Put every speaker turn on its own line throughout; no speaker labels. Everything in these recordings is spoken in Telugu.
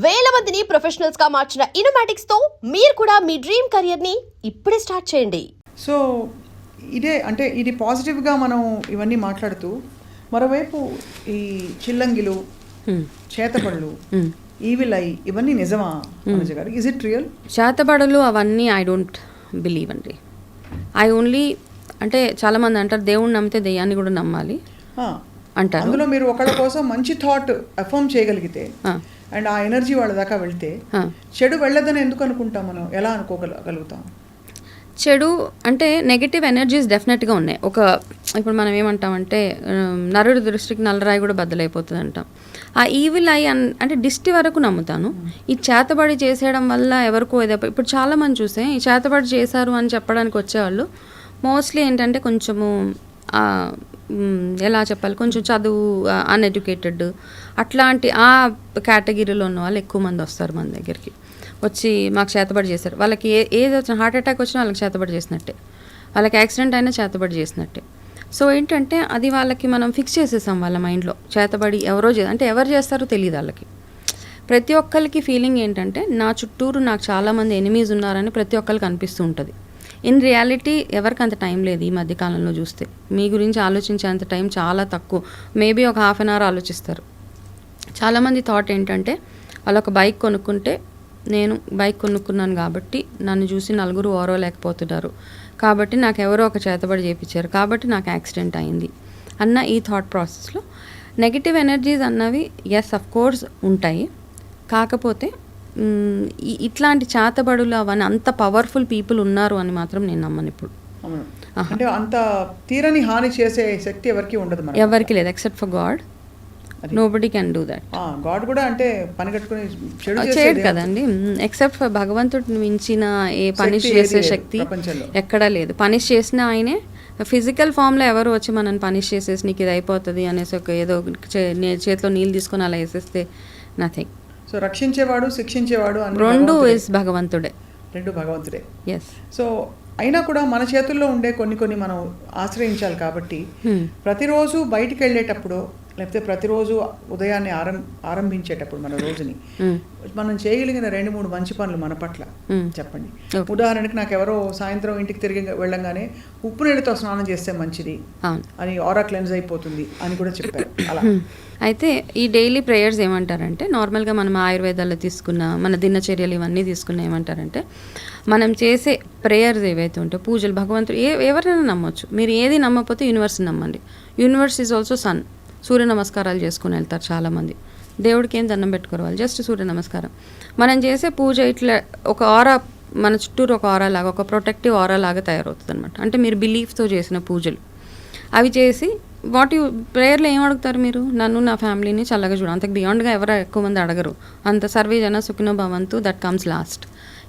వేల మందిని ప్రొఫెషనల్స్ గా మార్చిన ఇనోమాటిక్స్ తో మీరు కూడా మీ డ్రీమ్ కెరియర్ ని ఇప్పుడే స్టార్ట్ చేయండి.
సో ఇది పాజిటివ్గా మనం ఇవన్నీ మాట్లాడుతూ మరోవైపు ఈ చిల్లంగిలు చేతబడులు ఈవిల్ ఐ ఇవన్నీ నిజమా అనుజ గారు? Is it real?
చేతబడులు అవన్నీ ఐ డోంట్ బిలీవ్ అండి. ఐ ఓన్లీ అంటే చాలామంది అంటారు దేవుణ్ణి నమ్మితే దెయ్యాన్ని కూడా నమ్మాలి అంటారు.
అందులో మీరు ఒకళ్ళ కోసం మంచి థాట్ అఫర్మ్ చేయగలిగితే అండ్ ఆ ఎనర్జీ వాళ్ళ దాకా వెళ్తే చెడు వెళ్ళదని ఎందుకు అనుకుంటాం? మనం ఎలా అనుకోగలుగుతాం?
చెడు అంటే నెగిటివ్ ఎనర్జీస్ డెఫినెట్గా ఉన్నాయి. ఇప్పుడు మనం ఏమంటామంటే నరుడి దృష్టికి నల్లరాయి కూడా బద్దలైపోతుంది అంటాం. ఆ ఈవిల్ ఐ అంటే దిష్టి వరకు నమ్ముతాను. ఈ చేతబడి చేసేయడం వల్ల ఎవరికో ఇప్పుడు చాలామంది చూసే ఈ చేతబడి చేశారు అని చెప్పడానికి వచ్చేవాళ్ళు మోస్ట్లీ ఏంటంటే కొంచెము ఎలా చెప్పాలి, కొంచెం చదువు అన్ఎడ్యుకేటెడ్ అట్లాంటి ఆ కేటగిరీలో ఉన్న వాళ్ళు ఎక్కువ మంది వస్తారు మన దగ్గరికి. వచ్చి మాకు చేతబడి చేశారు. వాళ్ళకి ఏది వచ్చినా, హార్ట్ అటాక్ వచ్చినా వాళ్ళకి చేతబడి చేసినట్టే, వాళ్ళకి యాక్సిడెంట్ అయినా చేతబడి చేసినట్టే. సో ఏంటంటే అది వాళ్ళకి మనం ఫిక్స్ చేసేసాం వాళ్ళ మైండ్లో. చేతబడి ఎవరో అంటే ఎవరు చేస్తారో తెలియదు వాళ్ళకి. ప్రతి ఒక్కరికి ఫీలింగ్ ఏంటంటే నా చుట్టూరు నాకు చాలామంది ఎనిమీస్ ఉన్నారని ప్రతి ఒక్కరికి అనిపిస్తూ ఉంటుంది. ఇన్ రియాలిటీ ఎవరికి అంత టైం లేదు. ఈ మధ్యకాలంలో చూస్తే మీ గురించి ఆలోచించేంత టైం చాలా తక్కువ. మేబీ ఒక హాఫ్ అన్ అవర్ ఆలోచిస్తారు. చాలామంది థాట్ ఏంటంటే వాళ్ళు ఒక బైక్ కొనుక్కుంటే నేను బైక్ కొనుక్కున్నాను కాబట్టి నన్ను చూసి నలుగురు ఓరవలేకపోతున్నారు, కాబట్టి నాకు ఎవరో ఒక చేతబడి చేయించారు, కాబట్టి నాకు యాక్సిడెంట్ అయింది అన్న ఈ థాట్ ప్రాసెస్లో నెగిటివ్ ఎనర్జీస్ అన్నవి ఎస్ అఫ్ కోర్స్ ఉంటాయి. కాకపోతే ఇట్లాంటి చేతబడులు అవన్నీ అంత పవర్ఫుల్ పీపుల్ ఉన్నారు అని మాత్రం నేను నమ్మను ఇప్పుడు.
అంటే అంత తీరని హాని చేసే శక్తి ఎవరికి ఉండదు,
ఎవరికి లేదు except for God. Nobody can do that.
God కూడా అంటే పని కట్టుకుని
చేయడు కదండి. ఎక్సెప్ట్ ఫర్ భగవంతుడిని మించిన ఏ పనిష్ చేసే శక్తి ఎక్కడా లేదు. పనిష్ చేసిన ఆయనే ఫిజికల్ ఫామ్లో ఎవరు వచ్చి మనల్ని పనిష్ చేసేసి నీకు ఇది అయిపోతుంది అనేసి ఒక ఏదో చేతిలో నీళ్ళు తీసుకొని అలా వేసేస్తే నథింగ్.
సో రక్షించేవాడు శిక్షించేవాడు
రెండు ఇస్ భగవంతుడే,
రెండు భగవంతుడే.
ఎస్.
సో అయినా కూడా మన చేతుల్లో ఉండే కొన్ని మనం ఆశ్రయించాలి కాబట్టి ప్రతిరోజు బయటికి వెళ్ళేటప్పుడు లేకపోతే ప్రతిరోజు ఉదయాన్నే ఆరంభించేటప్పుడు మన రోజుని మనం చేయగలిగిన 2-3 మంచి పనులు మన పట్ల చెప్పండి. ఉదాహరణకి నాకు ఎవరో సాయంత్రం ఇంటికి తిరిగి వెళ్ళంగానే ఉప్పు నీళ్ళతో స్నానం చేస్తే మంచిది అని, ఆరా క్లెన్స్ అయిపోతుంది అని కూడా చెప్పారు. అలా
అయితే ఈ డైలీ ప్రేయర్స్ ఏమంటారంటే నార్మల్గా మనం ఆయుర్వేదాల్లో తీసుకున్న మన దినచర్యలు ఇవన్నీ తీసుకున్న ఏమంటారంటే మనం చేసే ప్రేయర్స్ ఏవైతే ఉంటాయో పూజలు భగవంతుడు ఎవరైనా నమ్మొచ్చు. మీరు ఏది నమ్మకపోతే యూనివర్స్ని నమ్మండి. Universe is also sun. సూర్య నమస్కారాలు చేసుకుని వెళ్తారు చాలామంది. దేవుడికి ఏం దండం పెట్టుకోరు వాళ్ళు, జస్ట్ సూర్య నమస్కారం. మనం చేసే పూజ ఇట్లా ఒక ఆరా మన చుట్టూరు ఒక ఆరా లాగా, ఒక ప్రొటెక్టివ్ ఆరా లాగా తయారవుతుంది అనమాట. అంటే మీరు బిలీఫ్తో చేసిన పూజలు అవి చేసి ప్రేయర్లో ఏం అడుగుతారు మీరు? నన్ను నా ఫ్యామిలీని చల్లగా చూడు. అంతకు బియాండ్గా ఎవరు ఎక్కువ మంది అడగరు. అంత సర్వే జన సుఖినో భవంతు, దట్ కమ్స్ లాస్ట్.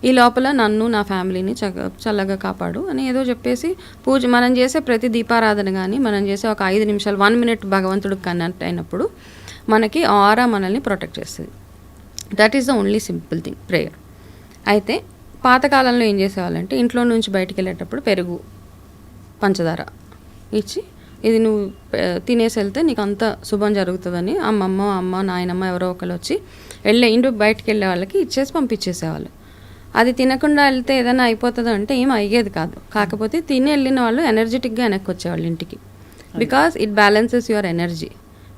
ఈ లోపల నన్ను నా ఫ్యామిలీని చల్లగా కాపాడు అని ఏదో చెప్పేసి పూజ మనం చేసే ప్రతి దీపారాధన కానీ మనం చేసే ఒక 5 నిమిషాలు 1 minute భగవంతుడికి కనెక్ట్ అయినప్పుడు మనకి ఆరా మనల్ని ప్రొటెక్ట్ చేస్తుంది. That is the only simple thing prayer. అయితే పాతకాలంలో ఏం చేసేవాళ్ళంటే ఇంట్లో నుంచి బయటికి వెళ్ళేటప్పుడు పెరుగు పంచదార ఇచ్చి ఇది నువ్వు తినేసి వెళ్తే నీకు అంత శుభం జరుగుతుందని అమ్మ నాయనమ్మ ఎవరో ఒకరు వచ్చి ఇంటి బయటికి వెళ్ళే వాళ్ళకి ఇచ్చేసి పంపించేసేవాళ్ళు. అది తినకుండా వెళ్తే ఏదైనా అయిపోతుంది అంటే ఏం అయ్యేది కాదు. కాకపోతే తిని వెళ్ళిన వాళ్ళు ఎనర్జెటిక్గా వెనక్కి వచ్చేవాళ్ళు ఇంటికి. Because it balances your energy.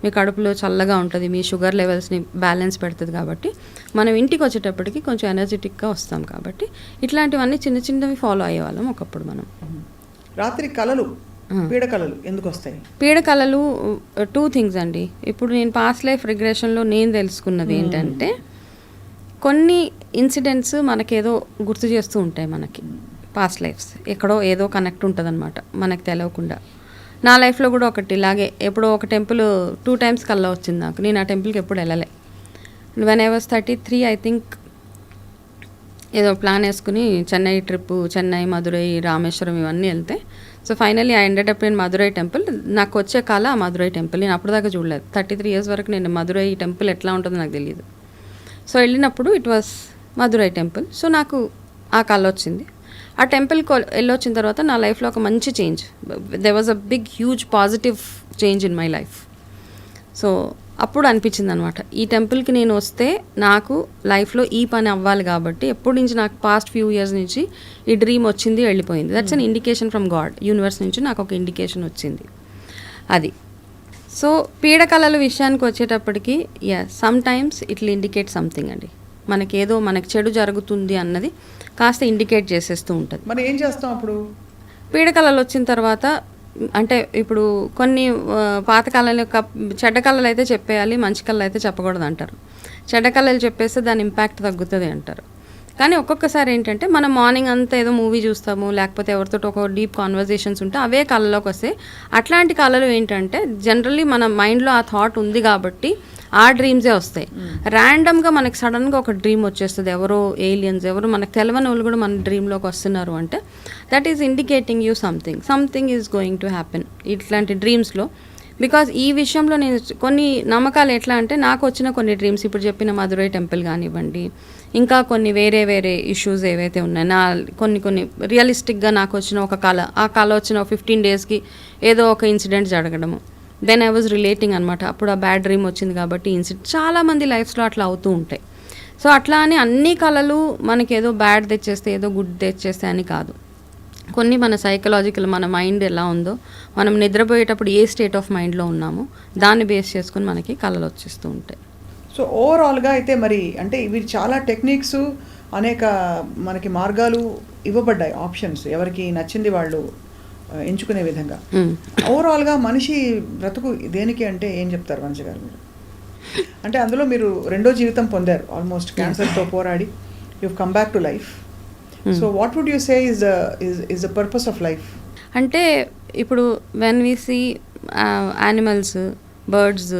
మీ కడుపులో చల్లగా ఉంటుంది, మీ షుగర్ లెవెల్స్ని బ్యాలెన్స్ పెడుతుంది. కాబట్టి మనం ఇంటికి వచ్చేటప్పటికి కొంచెం ఎనర్జెటిక్గా వస్తాం. కాబట్టి ఇట్లాంటివన్నీ చిన్నవి ఫాలో అయ్యేవాళ్ళం ఒకప్పుడు మనం.
రాత్రి కలలు పీడకలలు ఎందుకు వస్తాయి?
పీడకలలు 2 things అండి. ఇప్పుడు నేను పాస్ట్ లైఫ్ రిగ్రెషన్లో నేను తెలుసుకున్నది ఏంటంటే కొన్ని ఇన్సిడెంట్స్ మనకేదో గుర్తు చేస్తూ ఉంటాయి. మనకి పాస్ట్ లైఫ్స్ ఎక్కడో ఏదో కనెక్ట్ ఉంటుంది అనమాట మనకు తెలియకుండా. నా లైఫ్లో కూడా ఒకటి ఇలాగే ఎప్పుడో ఒక టెంపుల్ 2 times కల్లా వచ్చింది నాకు. నేను ఆ టెంపుల్కి ఎప్పుడు వెళ్ళలే. when I was 33 I think ఏదో ప్లాన్ వేసుకుని చెన్నై ట్రిప్పు, చెన్నై మధురై రామేశ్వరం ఇవన్నీ వెళ్తే so finally I ended up in Madurai temple. నాకు వచ్చే కాల ఆ మధురై టెంపుల్ నేను అప్పటిదాకా చూడలేదు. 33 years వరకు నేను మధురై టెంపుల్ ఎట్లా ఉంటుందో నాకు తెలియదు. సో వెళ్ళినప్పుడు it was Madurai temple. So నాకు ఆ కళ వచ్చింది. ఆ టెంపుల్కి వెళ్ళొచ్చిన తర్వాత నా లైఫ్లో ఒక మంచి change, there was a big huge positive change in my life. So అప్పుడు అనిపించింది అనమాట, ఈ టెంపుల్కి నేను వస్తే నాకు లైఫ్లో ఈ పని అవ్వాలి కాబట్టి ఎప్పటి నుంచి నాకు పాస్ట్ ఫ్యూ ఇయర్స్ నుంచి ఈ డ్రీమ్ వచ్చింది, వెళ్ళిపోయింది. That's an indication from God, universe నుంచి నాకు ఒక ఇండికేషన్ వచ్చింది అది. సో పీడకలల విషయానికి వచ్చేటప్పటికి some times it will indicate something అండి. మనకి చెడు జరుగుతుంది అన్నది కాస్త ఇండికేట్ చేసేస్తూ ఉంటుంది.
మరి ఏం చేస్తాం అప్పుడు?
పీడకలలు వచ్చిన తర్వాత అంటే ఇప్పుడు కొన్ని పాత కళలు చెడ్డ కళలు అయితే చెప్పేయాలి, మంచి కళలు అయితే చెప్పకూడదు అంటారు. చెడ్డ కళలు చెప్పేస్తే దాని ఇంపాక్ట్ తగ్గుతుంది అంటారు. కానీ ఒక్కొక్కసారి ఏంటంటే మనం మార్నింగ్ అంతా ఏదో మూవీ చూస్తాము, లేకపోతే ఎవరితో ఒక డీప్ కాన్వర్జేషన్స్ ఉంటే అవే కళలోకి వస్తాయి. అట్లాంటి కళలు ఏంటంటే జనరల్లీ మన మైండ్లో ఆ థాట్ ఉంది కాబట్టి ఆ డ్రీమ్సే వస్తాయి. ర్యాండమ్గా మనకి సడన్గా ఒక డ్రీమ్ వచ్చేస్తుంది, ఎవరో ఏలియన్స్, ఎవరో మనకు తెలియని వాళ్ళు కూడా మన డ్రీమ్లోకి వస్తున్నారు అంటే that is indicating you something is going to happen ఇట్లాంటి డ్రీమ్స్లో. బికాజ్ ఈ విషయంలో నేను కొన్ని నమ్మకాలు ఎట్లా అంటే నాకు వచ్చిన కొన్ని డ్రీమ్స్, ఇప్పుడు చెప్పిన మధురై టెంపుల్ కానివ్వండి, ఇంకా కొన్ని వేరే ఇష్యూస్ ఏవైతే ఉన్నాయి, నా కొన్ని రియలిస్టిక్గా నాకు వచ్చిన ఒక కళ, ఆ కళ వచ్చిన 15 డేస్కి ఏదో ఒక ఇన్సిడెంట్ జరగడము, దెన్ ఐ వాజ్ రిలేటింగ్ అనమాట. అప్పుడు ఆ బ్యాడ్ డ్రీమ్ వచ్చింది కాబట్టి ఇన్సిడెంట్ చాలామంది లైఫ్స్లో అట్లా అవుతూ ఉంటాయి. సో అట్లా అని అన్ని కళలు మనకి ఏదో బ్యాడ్ తెచ్చేస్తే ఏదో గుడ్ తెచ్చేస్తే అని కాదు. కొన్ని మన సైకలాజికల్, మన మైండ్ ఎలా ఉందో, మనం నిద్రపోయేటప్పుడు ఏ స్టేట్ ఆఫ్ మైండ్లో ఉన్నామో దాన్ని బేస్ చేసుకుని మనకి కళలు వచ్చేస్తూ ఉంటాయి.
సో ఓవరాల్గా అయితే మరి అంటే ఇవి చాలా టెక్నిక్స్, అనేక మనకి మార్గాలు ఇవ్వబడ్డాయి, ఆప్షన్స్ ఎవరికి నచ్చింది వాళ్ళు ఎంచుకునే విధంగా. ఓవరాల్గా మనిషి బ్రతుకు దేనికి అంటే ఏం చెప్తారు వంశ గారు మీరు? అంటే అందులో మీరు 2వ జీవితం పొందారు, ఆల్మోస్ట్ క్యాన్సర్తో పోరాడి you come back to life. So what would you say is the purpose of life?
అంటే ఇప్పుడు when we see animals, birds,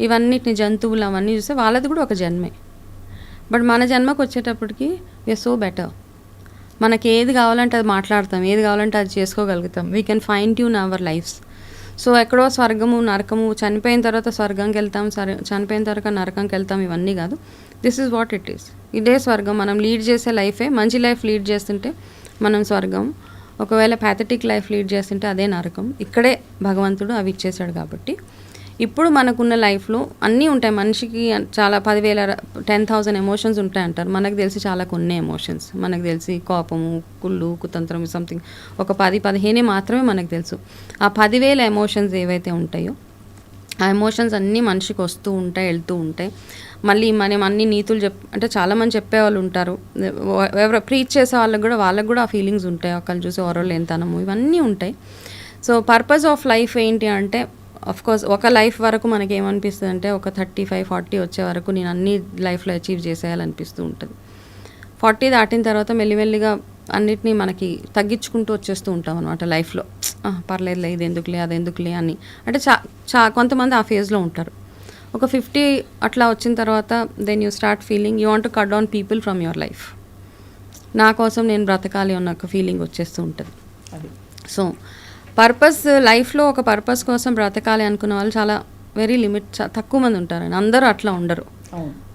ఇవన్నిటిని, జంతువులు అవన్నీ చూస్తే వాళ్ళది కూడా ఒక జన్మే. బట్ మన జన్మకు వచ్చేటప్పటికి వీఆర్ సో బెటర్. మనకి ఏది కావాలంటే అది మాట్లాడతాం, ఏది కావాలంటే అది చేసుకోగలుగుతాం. We can fine tune our lives. So ఎక్కడో స్వర్గము నరకము, చనిపోయిన తర్వాత స్వర్గంకి వెళ్తాం, చనిపోయిన తర్వాత నరకంకి వెళ్తాం, ఇవన్నీ కాదు. This is what it is. ఇదే స్వర్గం. మనం లీడ్ చేసే లైఫే, మంచి లైఫ్ లీడ్ చేస్తుంటే మనం స్వర్గం, ఒకవేళ ప్యాథటిక్ లైఫ్ లీడ్ చేస్తుంటే అదే నరకం. ఇక్కడే భగవంతుడు అవి ఇచ్చేసాడు కాబట్టి ఇప్పుడు మనకున్న లైఫ్లో అన్నీ ఉంటాయి. మనిషికి చాలా 10,000 10,000 ఎమోషన్స్ ఉంటాయి అంటారు. మనకు తెలిసి చాలా కొన్ని ఎమోషన్స్, మనకు తెలిసి కోపము, కుళ్ళు, కుతంత్రం, సంథింగ్ ఒక 10-15 మాత్రమే మనకు తెలుసు. ఆ 10,000 ఎమోషన్స్ ఏవైతే ఉంటాయో ఆ ఎమోషన్స్ అన్నీ మనిషికి వస్తూ ఉంటాయి, వెళ్తూ ఉంటాయి. మళ్ళీ మనం అన్ని నీతులు అంటే చాలామంది చెప్పేవాళ్ళు ఉంటారు, ఎవరు ప్రీచ్ చేసే వాళ్ళకు కూడా ఆ ఫీలింగ్స్ ఉంటాయి, ఒకళ్ళు చూసి ఓరో లేనితనము, ఇవన్నీ ఉంటాయి. సో పర్పస్ ఆఫ్ లైఫ్ ఏంటి అంటే, కోర్స్ ఒక లైఫ్ వరకు మనకి ఏమనిపిస్తుంది అంటే ఒక 35-40 వచ్చే వరకు నేను అన్ని లైఫ్లో అచీవ్ చేసేయాలనిపిస్తూ ఉంటుంది. 40 దాటిన తర్వాత మెల్లిమెల్లిగా అన్నిటినీ మనకి తగ్గించుకుంటూ వచ్చేస్తూ ఉంటాం అనమాట లైఫ్లో. పర్లేదులే, ఇది ఎందుకులే, అది ఎందుకులే అని. అంటే కొంతమంది ఆ ఫేజ్లో ఉంటారు. ఒక 50 అట్లా వచ్చిన తర్వాత then you start feeling you want to cut down people from your life. నా కోసం నేను బ్రతకాలి అన్న ఒక ఫీలింగ్ వచ్చేస్తూ ఉంటుంది. సో పర్పస్ లైఫ్లో ఒక పర్పస్ కోసం బ్రతకాలి అనుకున్న వాళ్ళు చాలా వెరీ తక్కువ మంది ఉంటారని. అందరూ అట్లా ఉండరు.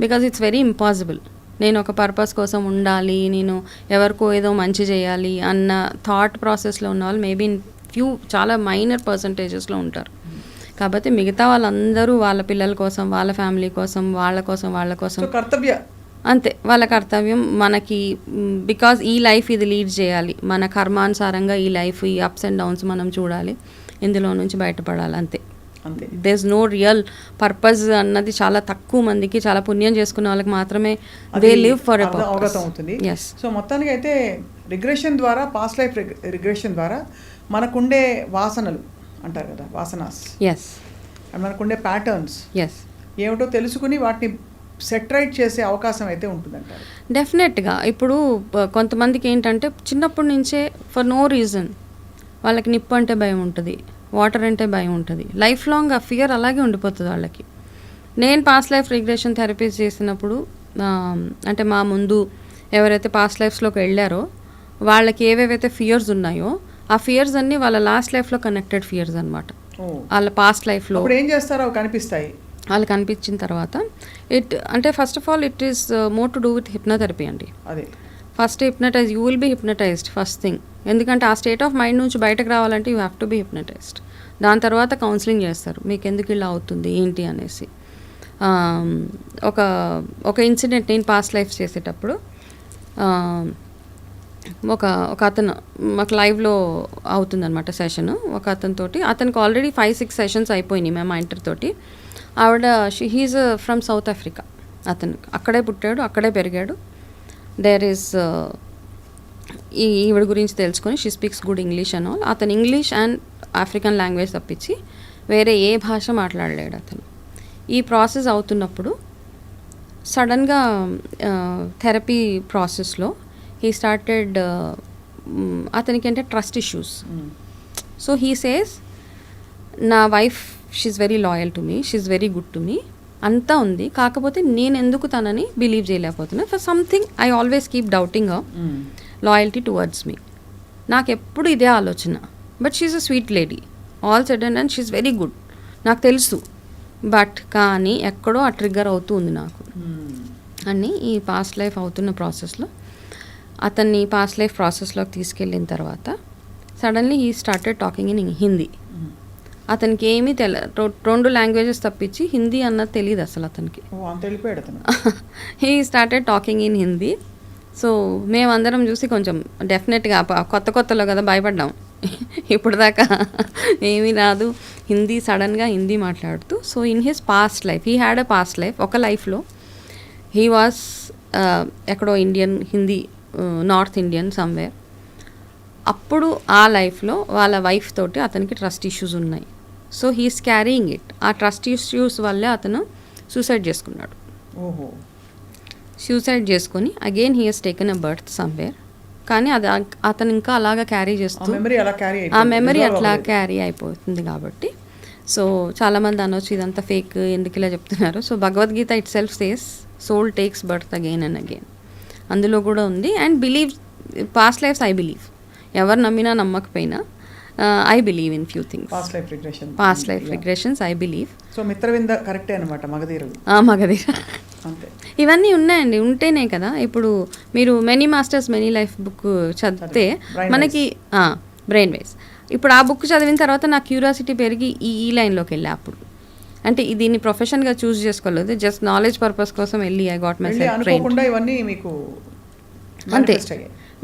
Because it's very impossible. నేను ఒక పర్పస్ కోసం ఉండాలి, నేను ఎవరికో ఏదో మంచి చేయాలి అన్న థాట్ ప్రాసెస్లో ఉన్న వాళ్ళు మేబీ చాలా మైనర్ పర్సంటేజెస్లో ఉంటారు. కాబట్టి మిగతా వాళ్ళందరూ వాళ్ళ పిల్లల కోసం, వాళ్ళ ఫ్యామిలీ కోసం, వాళ్ళ కోసం
కర్తవ్య
అంతే, వాళ్ళ కర్తవ్యం మనకి. బికాజ్ ఈ లైఫ్ ఇది లీడ్ చేయాలి, మన కర్మానుసారంగా ఈ లైఫ్, ఈ అప్స్ అండ్ డౌన్స్ మనం చూడాలి, ఇందులో నుంచి బయటపడాలి, అంతే. There is no real purpose అన్నది చాలా తక్కువ మందికి, చాలా పుణ్యం చేసుకున్న వాళ్ళకి మాత్రమే దే లివ్ ఫర్
అవగతం అవుతుంది. సో మొత్తానికి అయితే రిగ్రెషన్ ద్వారా, పాస్ట్ లైఫ్ రిగ్రెషన్ ద్వారా మనకుండే వాసనలు అంటారు కదా, వాసనాస్, మనకుండే ప్యాటర్న్స్ ఏమిటో తెలుసుకుని వాటిని సెట్ రైట్ చేసే అవకాశం అయితే ఉంటుందంటారు.
డెఫినెట్గా. ఇప్పుడు కొంతమందికి ఏంటంటే చిన్నప్పటి నుంచే ఫర్ నో రీజన్ వాళ్ళకి నిప్పు అంటే భయం ఉంటుంది, వాటర్ అంటే భయం ఉంటుంది. లైఫ్ లాంగ్ ఆ ఫియర్ అలాగే ఉండిపోతుంది వాళ్ళకి. నేను పాస్ట్ లైఫ్ రిగ్రెషన్ థెరపీస్ చేసినప్పుడు అంటే మా ముందు ఎవరైతే పాస్ట్ లైఫ్స్లోకి వెళ్ళారో వాళ్ళకి ఏవేవైతే ఫియర్స్ ఉన్నాయో ఆ ఫియర్స్ అన్నీ వాళ్ళ లాస్ట్ లైఫ్లో కనెక్టెడ్ ఫియర్స్ అనమాట. వాళ్ళ పాస్ట్ లైఫ్లో
ఏం చేస్తారో కనిపిస్తాయి.
వాళ్ళకి అనిపించిన తర్వాత అంటే first of all it is more to do with hypnotherapy అండి. First you will be hypnotized first thing. ఎందుకంటే ఆ స్టేట్ ఆఫ్ మైండ్ నుంచి బయటకు రావాలంటే you have to be hypnotized. దాని తర్వాత కౌన్సిలింగ్ చేస్తారు, మీకు ఎందుకు ఇలా అవుతుంది ఏంటి అనేసి. ఒక ఇన్సిడెంట్ నేను పాస్ట్ లైఫ్ చేసేటప్పుడు ఒక అతను మాకు లైవ్లో అవుతుందన్నమాట సెషన్ ఒక అతనితోటి. అతనికి ఆల్రెడీ 5-6 సెషన్స్ అయిపోయినాయి మా ఇంటర్ తోటి. ఆవిడ హీజ్ ఫ్రమ్ సౌత్ ఆఫ్రికా. అతను అక్కడే పుట్టాడు, అక్కడే పెరిగాడు. దేర్ ఈస్ ఈవిడ గురించి తెలుసుకొని she speaks good English and all. అతను ఇంగ్లీష్ అండ్ ఆఫ్రికన్ లాంగ్వేజ్ తప్పించి వేరే ఏ భాష మాట్లాడలేడు అతను. ఈ ప్రాసెస్ అవుతున్నప్పుడు సడన్గా థెరపీ ప్రాసెస్లో హీ స్టార్టెడ్ అతనికి అంటే trust issues. So he says నా wife she's very loyal to me, she's very good to me, అంతా ఉంది. కాకపోతే నేను ఎందుకు తనని బిలీవ్ చేయలేకపోతున్నా. For something I always keep doubting her loyalty towards me. నాకు ఎప్పుడు ఇదే ఆలోచన. But she's a sweet lady, all sudden and she's very good, నాకు తెలుసు. బట్ కానీ ఎక్కడో ఆ ట్రిగ్గర్ అవుతూ ఉంది నాకు అని. ఈ పాస్ట్ లైఫ్ అవుతున్న ప్రాసెస్లో అతన్ని పాస్ట్ లైఫ్ ప్రాసెస్లోకి తీసుకెళ్ళిన తర్వాత suddenly he started talking in Hindi. అతనికి ఏమీ 2 లాంగ్వేజెస్ తప్పించి హిందీ అన్నది తెలియదు అసలు అతనికి. He started talking in Hindi. So మేమందరం చూసి కొంచెం డెఫినెట్గా కొత్తలో కదా భయపడ్డాం. ఇప్పుడు దాకా ఏమీ రాదు, హిందీ సడన్గా హిందీ మాట్లాడుతూ. So in his past life he had a past life. ఒక లైఫ్లో హీ వాస్ ఎక్కడో Indian, Hindi, north Indian somewhere. అప్పుడు ఆ లైఫ్లో వాళ్ళ వైఫ్ తోటి అతనికి ట్రస్ట్ ఇష్యూస్ ఉన్నాయి. So he's carrying it. ఆ ట్రస్ట్ ఇష్యూస్ వల్లే అతను సూసైడ్ చేసుకున్నాడు. సూసైడ్ చేసుకొని again he has taken a birth somewhere. కానీ అది అతను ఇంకా అలాగా క్యారీ చేస్తూ ఆ మెమరీ అట్లా క్యారీ అయిపోతుంది కాబట్టి. సో చాలామంది అనొచ్చు ఇదంతా ఫేక్, ఎందుకు ఇలా చెప్తున్నారు. So Bhagavad Gita itself says soul takes birth again and again, అందులో కూడా ఉంది. And believe past lives, I believe. ఎవరు నమ్మినా నమ్మకపోయినా I believe in few things. Past life regressions I believe.
So Mitravinda కరెక్టే అనమాట. మగధీర
అంతే. ఇవన్నీ ఉన్నాయండి, ఉంటేనే కదా. ఇప్పుడు మీరు many masters many life book చదివితే మనకి బ్రెయిన్ వైస్, ఇప్పుడు ఆ బుక్ చదివిన తర్వాత నా క్యూరియాసిటీ పెరిగి ఈ లైన్లోకి వెళ్ళా. అప్పుడు అంటే దీన్ని ప్రొఫెషన్గా చూస్ చేసుకోలేదు, జస్ట్ నాలెడ్జ్ పర్పస్ కోసం వెళ్ళి I got my self trained.
ఇవన్నీ మీకు
అంతే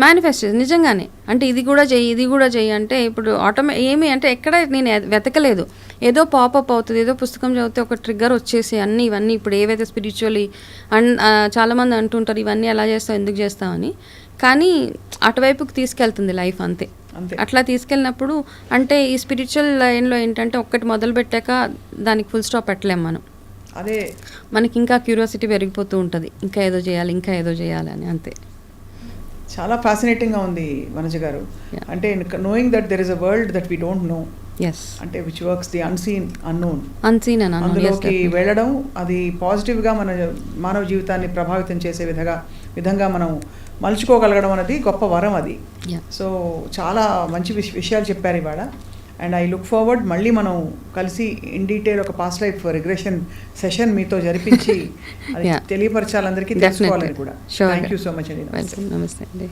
మేనిఫెస్టేషన్ నిజంగానే. అంటే ఇది కూడా చెయ్యి అంటే ఇప్పుడు ఏమి అంటే ఎక్కడ నేను వెతకలేదు. ఏదో పాపప్ అవుతుంది, ఏదో పుస్తకం చదివితే ఒక ట్రిగ్గర్ వచ్చేసి ఇవన్నీ ఇప్పుడు ఏవైతే స్పిరిచువల్లీ చాలామంది అంటుంటారు ఇవన్నీ ఎలా చేస్తావు, ఎందుకు చేస్తావని. కానీ అటువైపుకి తీసుకెళ్తుంది లైఫ్ అంతే. అట్లా తీసుకెళ్ళినప్పుడు అంటే ఈ స్పిరిచువల్ లైన్లో ఏంటంటే ఒక్కటి మొదలు పెట్టాక దానికి ఫుల్ స్టాప్ పెట్టలేం మనం.
అదే
మనకి ఇంకా క్యూరియాసిటీ పెరిగిపోతూ ఉంటుంది, ఇంకా ఏదో చేయాలి అని. అంతే.
చాలా ఫ్యాసినేటింగ్గా ఉంది వనజ గారు. అంటే knowing that there is a world that we don't know, అంటే which works the unseen unknown, అందులోకి వెళ్ళడం, అది పాజిటివ్గా మన మానవ జీవితాన్ని ప్రభావితం చేసే విధంగా మనం మలుచుకోగలగడం అనేది గొప్ప వరం అది. సో చాలా మంచి విషయాలు చెప్పారు ఇవాళ. అండ్ ఐ లుక్ ఫార్వర్డ్ మళ్ళీ మనం కలిసి ఇన్ డీటెయిల్ ఒక పాస్ట్ లైఫ్ రిగ్రెషన్ సెషన్ మీతో జరిపించి అది తెలియపరచాలందరికీ తెలుసుకోవాలని కూడా. థ్యాంక్ యూ సో మచ్ అండి.
నమస్తే అండి.